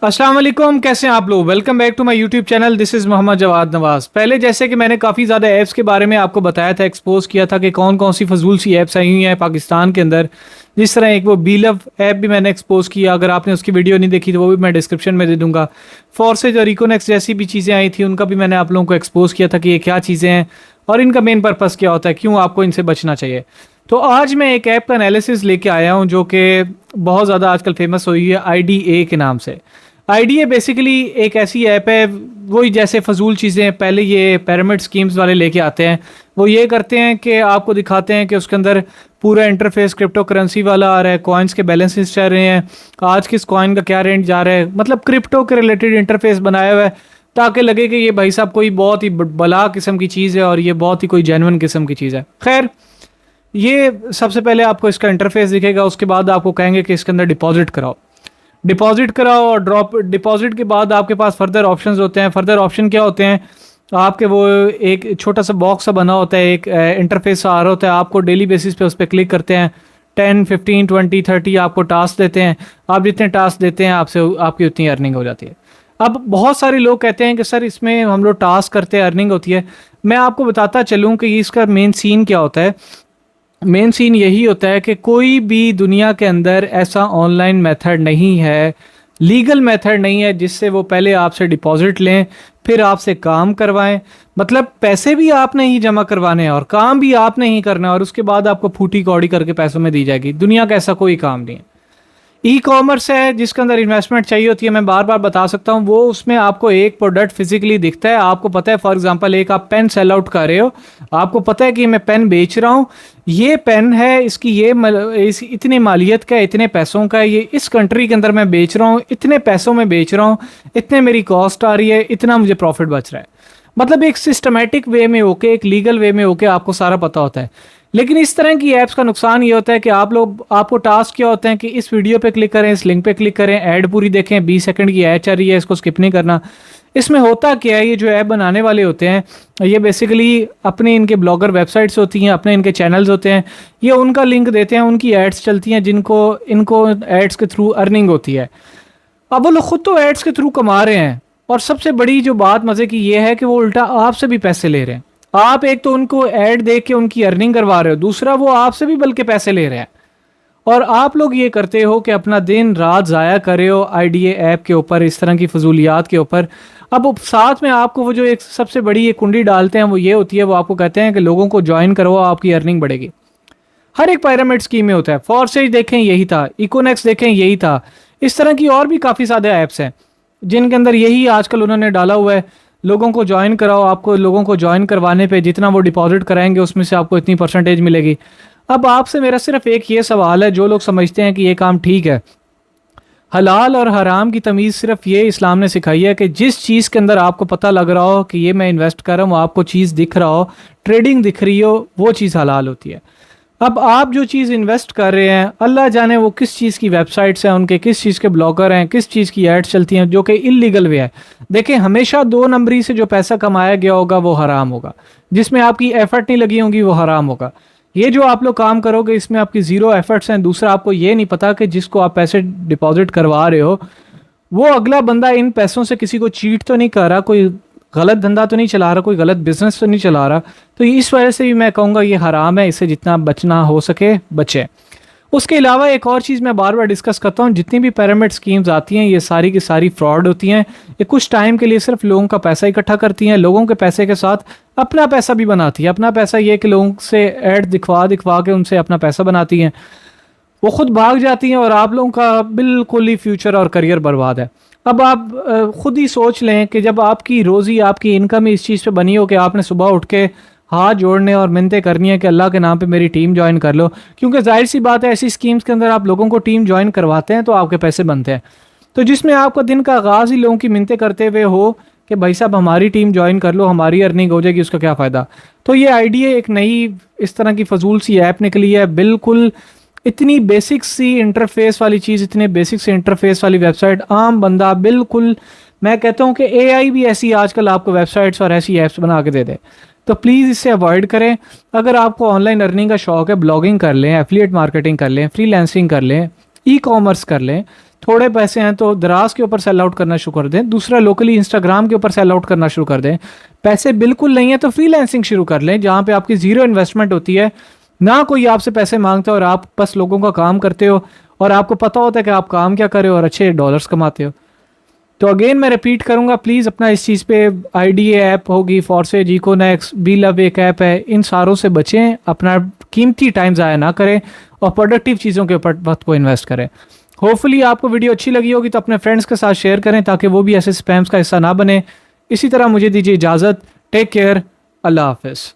अस्सलाम वालेकुम, कैसे हैं आप लोग। Welcome back to my YouTube channel. This is Mohammad Jawad Nawaz. पहले जैसे कि मैंने काफ़ी ज़्यादा ऐप्स के बारे में आपको बताया था, एक्सपोज किया था कि कौन कौन सी फजूल सी ऐप्स आई हुई हैं पाकिस्तान के अंदर। जिस तरह एक वो बीलव ऐप भी मैंने एक्सपोज किया, अगर आपने उसकी वीडियो नहीं देखी तो वो भी मैं डिस्क्रिप्शन में दे दूंगा। फॉर्सेज और इकोनेक्स जैसी भी चीज़ें आई थी, उनका भी मैंने आप लोगों को एक्सपोज किया था कि ये क्या चीज़ें हैं और इनका मेन पर्पज़ क्या होता है, क्यों आपको इनसे बचना चाहिए। तो आज मैं एक ऐप का एनालिसिस लेके आया हूँ जो कि बहुत ज़्यादा आजकल फेमस हुई है, IDA के नाम से। आईडीए बेसिकली एक ऐसी ऐप है, वही जैसे फजूल चीज़ें पहले ये पिरामिड स्कीम्स वाले लेके आते हैं। वो ये करते हैं कि आपको दिखाते हैं कि उसके अंदर पूरा इंटरफेस क्रिप्टो करेंसी वाला आ रहा है, कॉइन्स के बैलेंसेस चल रहे हैं, आज किस कॉइन का क्या रेंज जा रहा है, मतलब क्रिप्टो के रिलेटेड इंटरफेस बनाया हुआ है ताकि लगे कि ये भाई साहब कोई बहुत ही बला किस्म की चीज़ है और ये बहुत ही कोई जेन्युइन किस्म की चीज़ है। खैर, ये सबसे पहले आपको इसका इंटरफेस दिखेगा, उसके बाद आपको कहेंगे कि इसके अंदर डिपॉजिट कराओ। डिपॉजिट कराओ और ड्रॉप डिपॉजिट के बाद आपके पास फर्दर ऑप्शंस होते हैं। फर्दर ऑप्शन क्या होते हैं, आपके वो एक छोटा सा बॉक्स सा बना होता है, एक इंटरफेस आ रहा होता है, आपको डेली बेसिस पे उस पर क्लिक करते हैं। 10, 15, 20, 30 आपको टास्क देते हैं। आप जितने टास्क देते हैं आपसे आपकी उतनी अर्निंग हो जाती है। अब बहुत सारे लोग कहते हैं कि सर इसमें हम लोग टास्क करते हैं, अर्निंग होती है। मैं आपको बताता चलूँ कि इसका मेन सीन क्या होता है। मेन सीन यही होता है कि कोई भी दुनिया के अंदर ऐसा ऑनलाइन मेथड नहीं है, लीगल मेथड नहीं है जिससे वो पहले आपसे डिपॉजिट लें, फिर आपसे काम करवाएं। मतलब पैसे भी आपने ही जमा करवाने हैं और काम भी आपने ही करना है और उसके बाद आपको फूटी कौड़ी करके पैसों में दी जाएगी। दुनिया का ऐसा कोई काम नहीं है। ई कॉमर्स है जिसके अंदर इन्वेस्टमेंट चाहिए होती है, मैं बार बार बता सकता हूँ। वो उसमें आपको एक प्रोडक्ट फिजिकली दिखता है, आपको पता है। फॉर एग्जांपल एक आप पेन सेल आउट कर रहे हो, आपको पता है कि मैं पेन बेच रहा हूँ, ये पेन है, इसकी इतनी मालियत का है, इतने पैसों का है, ये इस कंट्री के अंदर मैं बेच रहा हूँ, इतने पैसों में बेच रहा हूँ, इतने मेरी कॉस्ट आ रही है, इतना मुझे प्रॉफिट बच रहा है। मतलब एक सिस्टमेटिक वे में होके, एक लीगल वे में होके आपको सारा पता होता है। लेकिन इस तरह की ऐप्स का नुकसान ये होता है कि आपको टास्क क्या होते हैं कि इस वीडियो पे क्लिक करें, इस लिंक पे क्लिक करें, ऐड पूरी देखें, 20 सेकंड की ऐड चल रही है, इसको स्किप नहीं करना। इसमें होता क्या है, ये जो ऐप बनाने वाले होते हैं ये बेसिकली अपने इनके ब्लॉगर वेबसाइट्स होती हैं, अपने इनके चैनल्स होते हैं, ये उनका लिंक देते हैं, उनकी एड्स चलती हैं जिनको इनको एड्स के थ्रू अर्निंग होती है। अब वो लोग खुद तो एड्स के थ्रू कमा रहे हैं और सबसे बड़ी जो बात मज़े की ये है कि वो उल्टा आपसे भी पैसे ले रहे हैं। आप एक तो उनको ऐड देख के उनकी अर्निंग करवा रहे हो, दूसरा वो आपसे भी बल्कि पैसे ले रहे हैं। और आप लोग ये करते हो कि अपना दिन रात ज़ाया कर रहे हो आईडीए ऐप के ऊपर, इस तरह की फजूलियात के ऊपर। अब साथ में आपको वो जो एक सबसे बड़ी एक कुंडी डालते हैं वो ये होती है, वो आपको कहते हैं कि लोगों को ज्वाइन करो, आपकी अर्निंग बढ़ेगी। हर एक पिरामिड स्कीम में होता है। फॉर्सेज देखें यही था, इकोनेक्स देखें यही था, इस तरह की और भी काफ़ी ज़्यादा ऐप्स हैं जिनके अंदर यही आजकल उन्होंने डाला हुआ है, लोगों को ज्वाइन कराओ, आपको लोगों को ज्वाइन करवाने पे जितना वो डिपॉजिट कराएंगे उसमें से आपको इतनी परसेंटेज मिलेगी। अब आपसे मेरा सिर्फ एक ये सवाल है, जो लोग समझते हैं कि ये काम ठीक है, हलाल और हराम की तमीज़ सिर्फ ये इस्लाम ने सिखाई है कि जिस चीज़ के अंदर आपको पता लग रहा हो कि ये मैं इन्वेस्ट कर रहा हूँ, आपको चीज़ दिख रहा हो, ट्रेडिंग दिख रही हो, वो चीज़ हलाल होती है। अब आप जो चीज़ इन्वेस्ट कर रहे हैं, अल्लाह जाने वो किस चीज़ की वेबसाइट्स हैं, उनके किस चीज़ के ब्लॉगर हैं, किस चीज़ की एड्स चलती हैं जो कि इलीगल वे है। देखिए, हमेशा 2 नंबरी से जो पैसा कमाया गया होगा वो हराम होगा, जिसमें आपकी एफर्ट नहीं लगी होगी वो हराम होगा। ये जो आप लोग काम करोगे इसमें आपकी ज़ीरो एफर्ट्स हैं। दूसरा, आपको ये नहीं पता कि जिसको आप पैसे डिपॉजिट करवा रहे हो वो अगला बंदा इन पैसों से किसी को चीट तो नहीं कर रहा, कोई गलत धंधा तो नहीं चला रहा, कोई गलत बिजनेस तो नहीं चला रहा। तो इस वजह से भी मैं कहूँगा ये हराम है, इससे जितना बचना हो सके बचे। उसके अलावा एक और चीज़ मैं बार बार डिस्कस करता हूँ, जितनी भी पिरामिड स्कीम्स आती हैं ये सारी की सारी फ्रॉड होती हैं। ये कुछ टाइम के लिए सिर्फ लोगों का पैसा इकट्ठा करती हैं, लोगों के पैसे के साथ अपना पैसा भी बनाती है। अपना पैसा ये कि लोगों से ऐड दिखवा दिखवा के उनसे अपना पैसा बनाती हैं, वो खुद भाग जाती हैं और आप लोगों का बिल्कुल ही फ्यूचर और करियर बर्बाद है। अब आप खुद ही सोच लें कि जब आपकी रोज़ी, आपकी इनकम ही इस चीज़ पे बनी हो कि आपने सुबह उठ के हाथ जोड़ने और मिन्नतें करनी है कि अल्लाह के नाम पे मेरी टीम ज्वाइन कर लो, क्योंकि जाहिर सी बात है ऐसी स्कीम्स के अंदर आप लोगों को टीम ज्वाइन करवाते हैं तो आपके पैसे बनते हैं। तो जिसमें आपका दिन का आगाज़ ही लोगों की मिन्नतें करते हुए हो कि भाई साहब हमारी टीम ज्वाइन कर लो, हमारी अर्निंग हो जाएगी, उसका क्या फ़ायदा। तो ये आइडिया एक नई इस तरह की फजूल सी ऐप निकली है, बिल्कुल इतनी बेसिक सी इंटरफेस वाली चीज़, इतने बेसिक सी इंटरफेस वाली वेबसाइट आम बंदा बिल्कुल, मैं कहता हूँ कि एआई भी ऐसी आजकल आपको वेबसाइट्स और ऐसी ऐप्स बना के दे दे। तो प्लीज़ इससे अवॉइड करें। अगर आपको ऑनलाइन अर्निंग का शौक है, ब्लॉगिंग कर लें, एफिलिएट मार्केटिंग कर लें, फ्रीलांसिंग कर लें, ई कॉमर्स कर लें, थोड़े पैसे हैं तो दराज के ऊपर सेल आउट करना शुरू कर दें। दूसरा, लोकली इंस्टाग्राम के ऊपर सेल आउट करना शुरू कर दें। पैसे बिल्कुल नहीं है तो फ्रीलांसिंग शुरू कर लें, जहाँ पे आपकी ज़ीरो इन्वेस्टमेंट होती है, ना कोई आपसे पैसे मांगता है और आप बस लोगों का काम करते हो और आपको पता होता है कि आप काम क्या कर रहे हो और अच्छे डॉलर्स कमाते हो। तो अगेन मैं रिपीट करूंगा, प्लीज़ अपना इस चीज़ पे, IDA ऐप होगी, फॉर्सेज, इकोनेक्स, बी लव एक ऐप है, इन सारों से बचें, अपना कीमती टाइम ज़ाया ना करें और प्रोडक्टिव चीज़ों के ऊपर वक्त को इन्वेस्ट करें। होपफुली आपको वीडियो अच्छी लगी होगी तो अपने फ्रेंड्स के साथ शेयर करें ताकि वो भी ऐसे स्पैम्स का हिस्सा ना बने। इसी तरह मुझे दीजिए इजाज़त। Take care. अल्लाह हाफिज़।